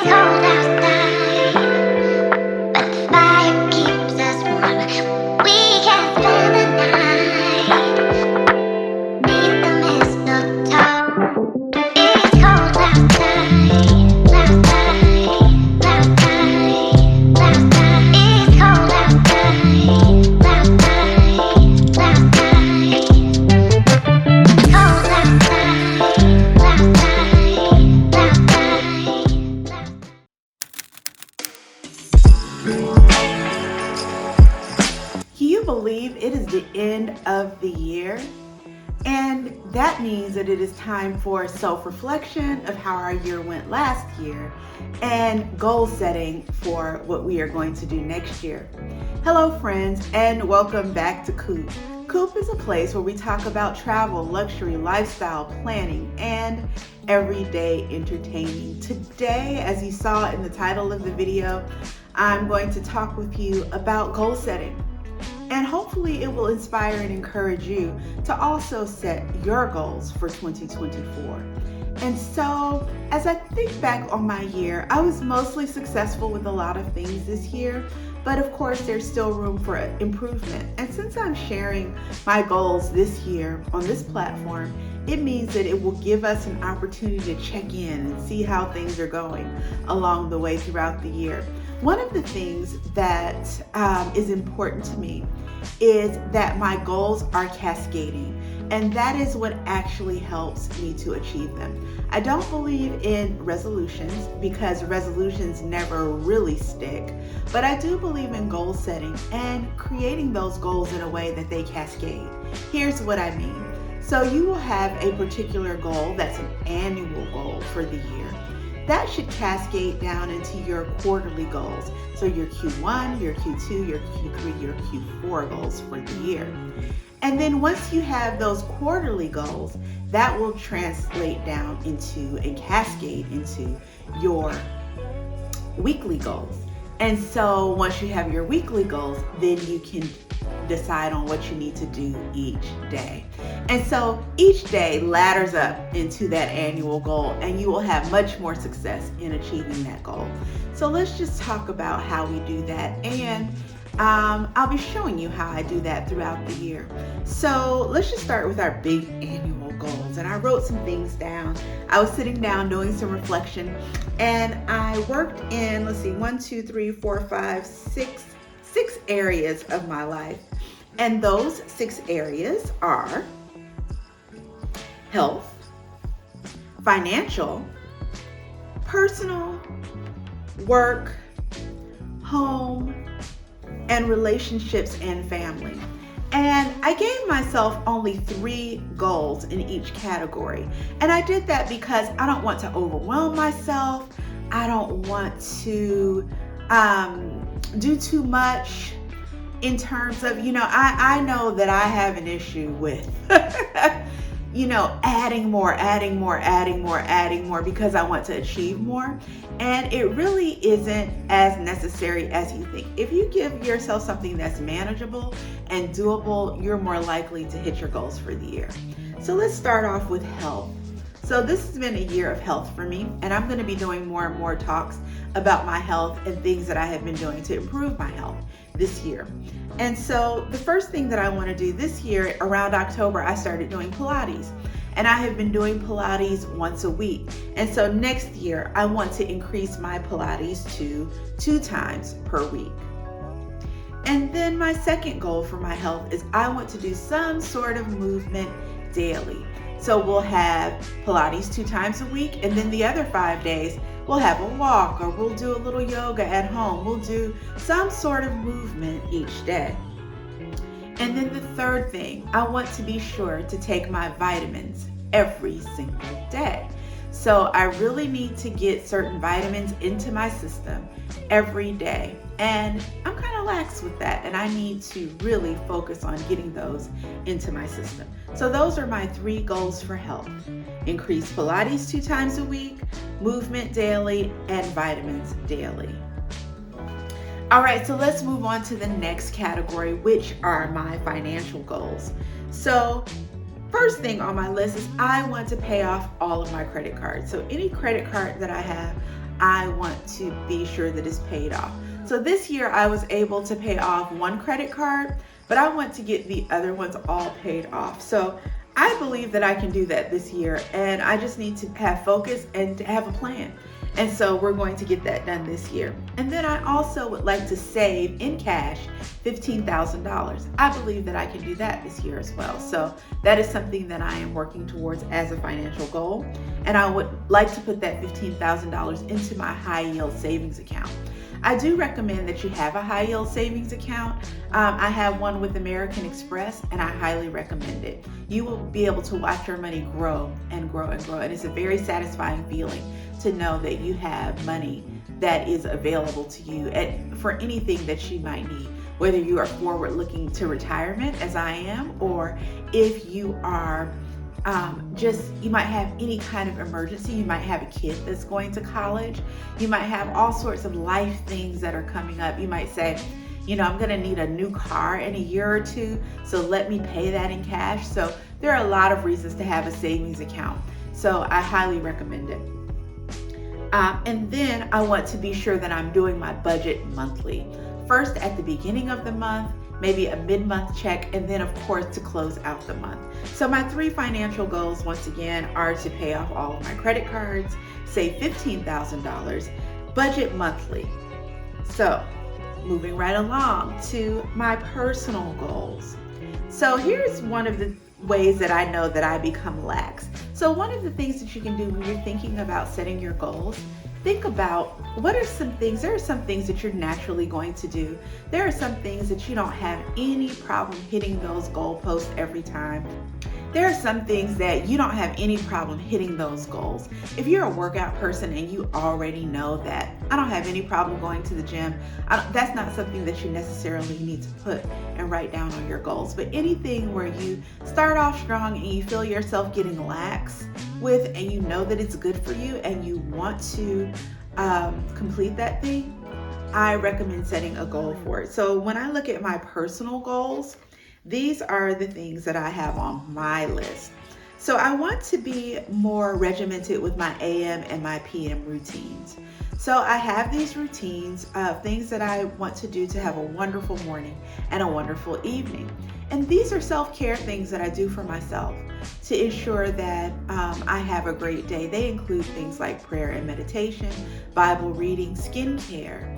cold outside, but the fire keeps us warm. We can spend the night beneath the mistletoe. It's cold outside, outside, outside, outside. It's cold outside, outside, outside. Cold outside. Can you believe it is the end of the year? And that means that it is time for self-reflection of how our year went last year and goal setting for what we are going to do next year. Hello friends, and welcome back to Coop. Coop is a place where we talk about travel, luxury, lifestyle, planning, and everyday entertaining. Today, as you saw in the title of the video, I'm going to talk with you about goal setting. And hopefully it will inspire and encourage you to also set your goals for 2024. And so as I think back on my year, I was mostly successful with a lot of things this year, but of course there's still room for improvement. And since I'm sharing my goals this year on this platform, it means that it will give us an opportunity to check in and see how things are going along the way throughout the year. One of the things that is important to me is that my goals are cascading, and that is what actually helps me to achieve them. I don't believe in resolutions because resolutions never really stick, but I do believe in goal setting and creating those goals in a way that they cascade. Here's what I mean. So you will have a particular goal that's an annual goal for the year. That should cascade down into your quarterly goals. So your Q1, your Q2, your Q3, your Q4 goals for the year. And then once you have those quarterly goals, that will translate down into and cascade into your weekly goals. And so once you have your weekly goals, then you can decide on what you need to do each day. And so each day ladders up into that annual goal, and you will have much more success in achieving that goal. So let's just talk about how we do that, and I'll be showing you how I do that throughout the year. So let's just start with our big annual goals. And I wrote some things down. I was sitting down doing some reflection, and I worked in, six areas of my life. And those 6 areas are health, financial, personal, work, home, and relationships and family. And I gave myself only 3 goals in each category. And I did that because I don't want to overwhelm myself. I don't want to do too much in terms of, I know that I have an issue with, adding more because I want to achieve more. And it really isn't as necessary as you think. If you give yourself something that's manageable and doable, you're more likely to hit your goals for the year. So let's start off with health. So this has been a year of health for me, and I'm going to be doing more and more talks about my health and things that I have been doing to improve my health this year. And so the first thing that I want to do this year, around October, I started doing Pilates. And I have been doing Pilates once a week. And so next year, I want to increase my Pilates to 2 times per week. And then my second goal for my health is I want to do some sort of movement daily. So we'll have Pilates 2 times a week, and then the other 5 days, we'll have a walk, or we'll do a little yoga at home. We'll do some sort of movement each day. And then the third thing, I want to be sure to take my vitamins every single day. So I really need to get certain vitamins into my system every day. And I'm kind of lax with that, and I need to really focus on getting those into my system. So those are my 3 goals for health. Increase Pilates 2 times a week, movement daily, and vitamins daily. All right, so let's move on to the next category, which are my financial goals. So first thing on my list is I want to pay off all of my credit cards. So any credit card that I have, I want to be sure that it's paid off. So this year I was able to pay off one credit card, but I want to get the other ones all paid off. So I believe that I can do that this year, and I just need to have focus and to have a plan. And so we're going to get that done this year. And then I also would like to save in cash $15,000. I believe that I can do that this year as well. So that is something that I am working towards as a financial goal. And I would like to put that $15,000 into my high yield savings account. I do recommend that you have a high yield savings account. I have one with American Express, and I highly recommend it. You will be able to watch your money grow and grow and grow. And it's a very satisfying feeling to know that you have money that is available to you for anything that you might need, whether you are forward looking to retirement as I am, or if you are you might have any kind of emergency. You might have a kid that's going to college. You might have all sorts of life things that are coming up. You might say, I'm going to need a new car in a year or two, so let me pay that in cash. So there are a lot of reasons to have a savings account. So I highly recommend it. And then I want to be sure that I'm doing my budget monthly. First at the beginning of the month, maybe a mid-month check, and then of course to close out the month. So my 3 financial goals, once again, are to pay off all of my credit cards, save $15,000, budget monthly. So moving right along to my personal goals. So here's one of the ways that I know that I become lax. So one of the things that you can do when you're thinking about setting your goals, think about what are some things. There are some things that you're naturally going to do. There are some things that you don't have any problem hitting those goalposts every time. There are some things that you don't have any problem hitting those goals. If you're a workout person and you already know that I don't have any problem going to the gym, that's not something that you necessarily need to put and write down on your goals. But anything where you start off strong and you feel yourself getting lax with, and you know that it's good for you and you want to complete that thing, I recommend setting a goal for it. So when I look at my personal goals, these are the things that I have on my list. So I want to be more regimented with my AM and my PM routines. So I have these routines of things that I want to do to have a wonderful morning and a wonderful evening. And these are self-care things that I do for myself to ensure that I have a great day. They include things like prayer and meditation, Bible reading, skincare,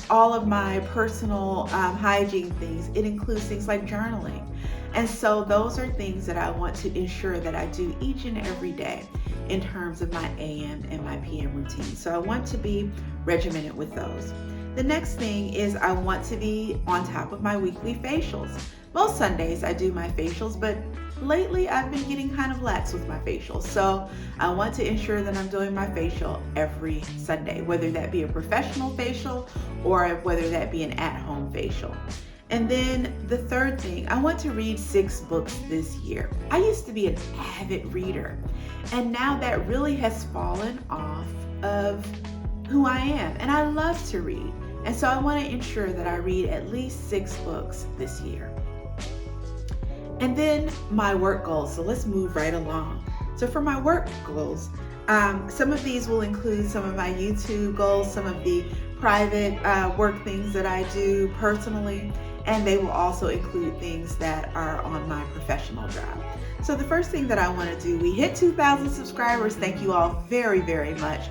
all of my personal hygiene things. It includes things like journaling. And so those are things that I want to ensure that I do each and every day in terms of my AM and my PM routine. So I want to be regimented with those. The next thing is I want to be on top of my weekly facials. Most Sundays I do my facials, but lately I've been getting kind of lax with my facials. So I want to ensure that I'm doing my facial every Sunday, whether that be a professional facial or whether that be an at-home facial. And then the third thing, I want to read 6 books this year. I used to be an avid reader, and now that really has fallen off of who I am. And I love to read. And so I want to ensure that I read at least 6 books this year. And then my work goals. So let's move right along. So for my work goals, some of these will include some of my YouTube goals, some of the private work things that I do personally, and they will also include things that are on my professional job. So the first thing that I want to do, we hit 2,000 subscribers. Thank you all very, very much.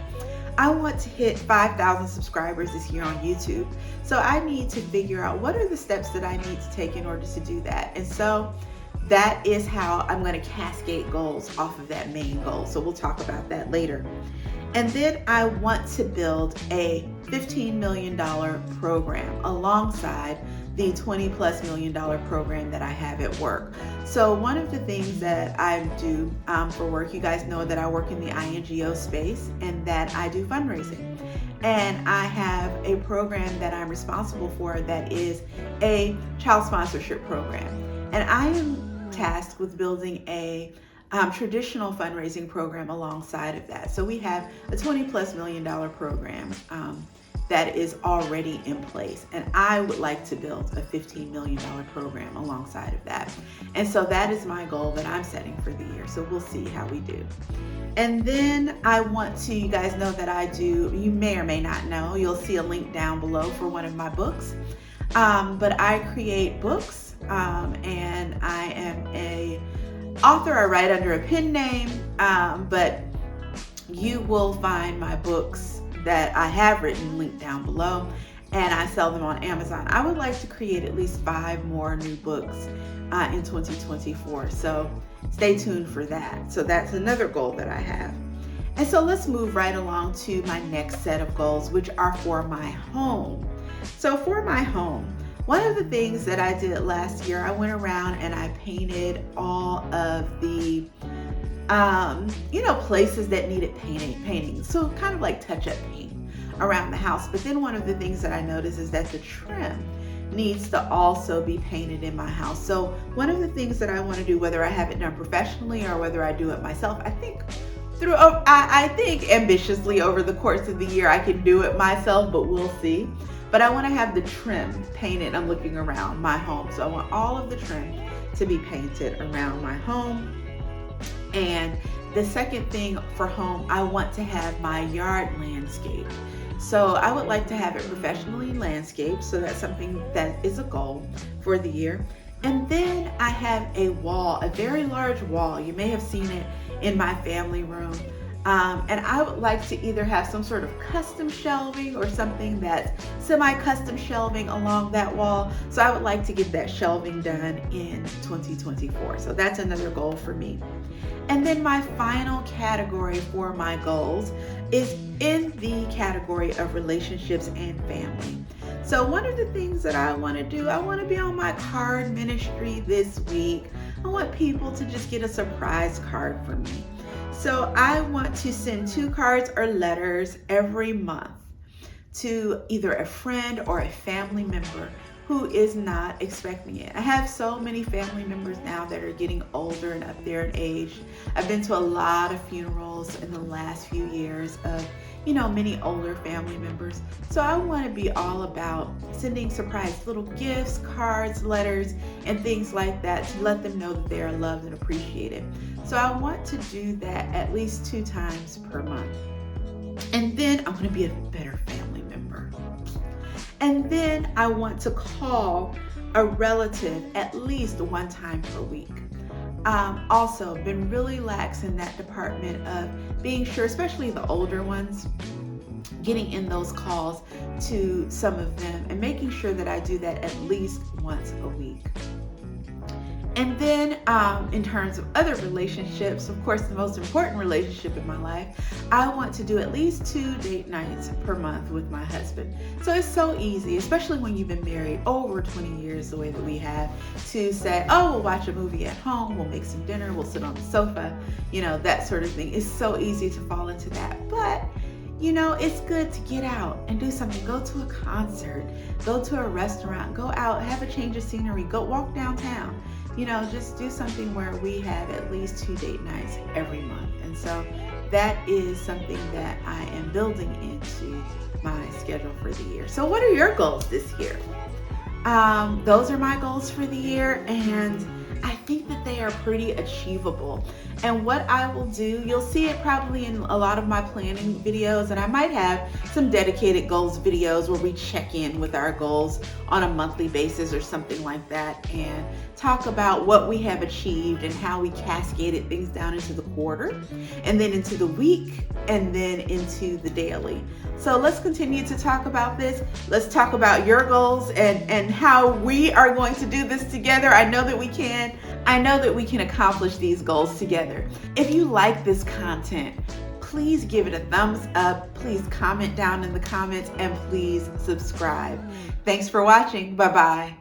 I want to hit 5,000 subscribers this year on YouTube. So I need to figure out what are the steps that I need to take in order to do that. And so that is how I'm going to cascade goals off of that main goal. So we'll talk about that later. And then I want to build a $15 million program alongside the $20+ million program that I have at work. So one of the things that I do for work, you guys know that I work in the INGO space and that I do fundraising. And I have a program that I'm responsible for that is a child sponsorship program. And I am tasked with building a traditional fundraising program alongside of that. So we have a $20+ million program that is already in place. And I would like to build a $15 million program alongside of that. And so that is my goal that I'm setting for the year. So we'll see how we do. And then I want to, you guys know that I do, you may or may not know, you'll see a link down below for one of my books. But I create books, and I am a author. I write under a pen name, but you will find my books that I have written linked down below, and I sell them on Amazon. I would like to create at least 5 more new books in 2024. So stay tuned for that. So that's another goal that I have. And so let's move right along to my next set of goals, which are for my home. So for my home, one of the things that I did last year, I went around and I painted all of the places that needed painting. So kind of like touch-up paint around the house. But then one of the things that I noticed is that the trim needs to also be painted in my house. So one of the things that I want to do, whether I have it done professionally or whether I do it myself, I think ambitiously over the course of the year I can do it myself, but we'll see. But I want to have the trim painted. I'm looking around my home. So I want all of the trim to be painted around my home. And the second thing for home, I want to have my yard landscaped. So I would like to have it professionally landscaped. So that's something that is a goal for the year. And then I have a wall, a very large wall. You may have seen it in my family room. And I would like to either have some sort of custom shelving or something that's semi-custom shelving along that wall. So I would like to get that shelving done in 2024. So that's another goal for me. And then my final category for my goals is in the category of relationships and family. So one of the things that I want to do, I want to be on my card ministry this week. I want people to just get a surprise card from me. So I want to send 2 cards or letters every month to either a friend or a family member who is not expecting it. I have so many family members now that are getting older and up there in age. I've been to a lot of funerals in the last few years of, many older family members. So I want to be all about sending surprise little gifts, cards, letters, and things like that to let them know that they are loved and appreciated. So I want to do that at least 2 times per month. And then I want to be a better family member. And then I want to call a relative at least 1 time per week. Also, been really lax in that department of being sure, especially the older ones, getting in those calls to some of them and making sure that I do that at least once a week. And then in terms of other relationships, of course, the most important relationship in my life, I want to do at least 2 date nights per month with my husband. So it's so easy, especially when you've been married over 20 years the way that we have, to say, oh, we'll watch a movie at home, we'll make some dinner, we'll sit on the sofa, that sort of thing. It's so easy to fall into that. But it's good to get out and do something. Go to a concert, go to a restaurant, go out, have a change of scenery, go walk downtown. Just do something where we have at least 2 date nights every month. And so that is something that I am building into my schedule for the year. So what are your goals this year? Those are my goals for the year, and I think that they are pretty achievable. And what I will do, you'll see it probably in a lot of my planning videos, and I might have some dedicated goals videos where we check in with our goals on a monthly basis or something like that and talk about what we have achieved and how we cascaded things down into the quarter and then into the week and then into the daily. So let's continue to talk about this. Let's talk about your goals and how we are going to do this together. I know that we can. I know that we can accomplish these goals together. If you like this content, please give it a thumbs up. Please comment down in the comments and please subscribe. Thanks for watching. Bye-bye.